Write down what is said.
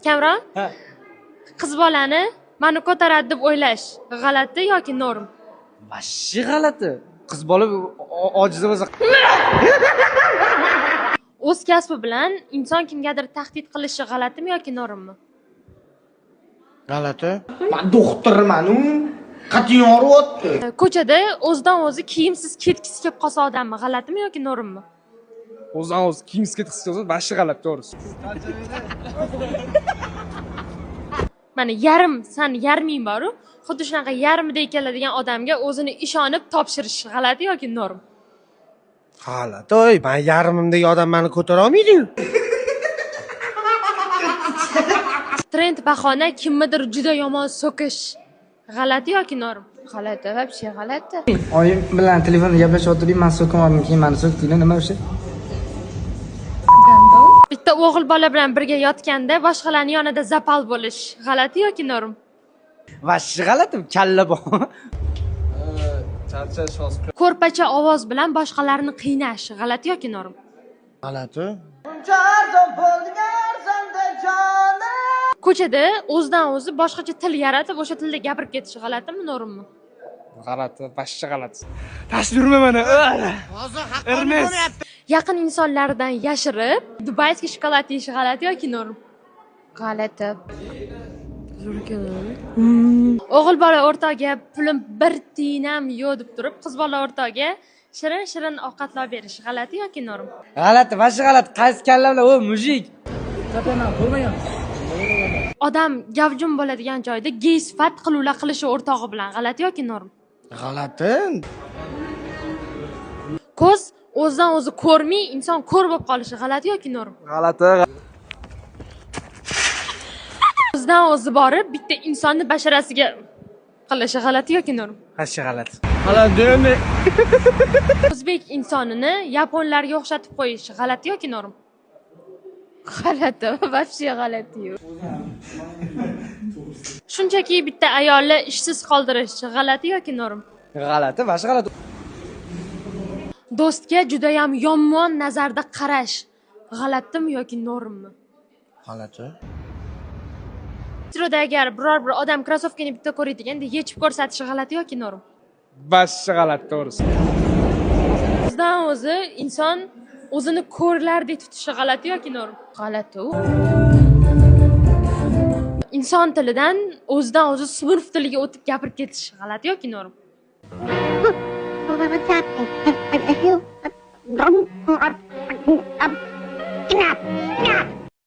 Kamron, Ha. qiz bolani meni ko'taradi deb o'ylash g'alati yoki norm? Vashshi g'alati. Qiz bola ojiz bo'lsa O'z kasbi bilan inson kimgadir tahdid qilishi g'alatimi yoki normmi? g'alati. Men doktorman-u. Qat'iy o'ryapti. Ko'chada o'zidan o'zi kiyimsiz ketgisi kelib qolsa odammi g'alatimi yoki normmi? O'zidan o'zi kiyimsiz ketgisi kelsa, vashshi g'alati, to'g'risi. Mana san yarming bor-ku, xuddi shunaqa yarmidek keladigan odamga o'zini ishonib topshirish g'alati yoki norm? G'alati. Oy, men yarmimdagi odam meni ko'tara olmaydi-yu. Trend bahona kimnidir juda yomon so'kish g'alati yoki norm? G'alati, вообще g'alati. Oyim bilan telefonda gaplashyaptidik, men so'kamadim, keyin meni so'kdinglar, nima o'sha? Bitta o'g'il bola bilan birga yotganda boshqalarning yonida zapal bo'lish g'alati yoki norm? Vashshi g'alati, kalla bor. Charchash hozir. Ko'rpacha ovoz bilan boshqalarni qiynash g'alati yoki norm? G'alati. Ko'chada o'zidan o'zi boshqacha til yaratib o'sha tilda gapirib ketish g'alatimi normmi? G'alati, vashshi g'alati. Tashib yurma meni. Ernest. Yaqin insonlardan yashirib dubayskiy shokolad yeyish g'alati yoki norm? G'alati. O'g'il bola o'rtog'iga pulim bir tiyinam yo'q deb turib, qiz bola o'rtog'iga shirin ovqatlar berish g'alati yoki norm? G'alati, vashshi g'alati. Qaysi kalla bilan, o mujik. Odam gavjum bo'ladigan joyda gey sifat qiluvlar qilishi o'rtog'i bilan g'alati yoki norm? G'alati. Ko'z o'zidan o'zi ko'rmay inson ko'r bo'lib qolishi g'alati yoki norm? G'alati. O'zidan o'zi borib bitta insonni basharasiga qilishi g'alati yoki norm? Vashshi g'alati. G'alati. O'zbek insonini yaponlarga o'xshatib qo'yish g'alati yoki norm? G'alati, вообще g'alati. Shunchaki bitta ayolni ishsiz qoldirish g'alati yoki norm? G'alati, vashshi g'alati. Do'stga juda ham yomon nazarda qarash g'alatimi yoki normmi? G'alati. Metroda agar biror bir odam krossovkani bitta ko'rayotganda yechib ko'rsatishi g'alati yoki norm? Vashshi g'alati, to'g'risi. O'zidan o'zi inson o'zini ko'rlardek tutishi g'alati yoki norm? G'alati. Inson tilidan o'zidan o'zi smurf tiliga o'tib gapirib ketish g'alati yoki norm? What's happening?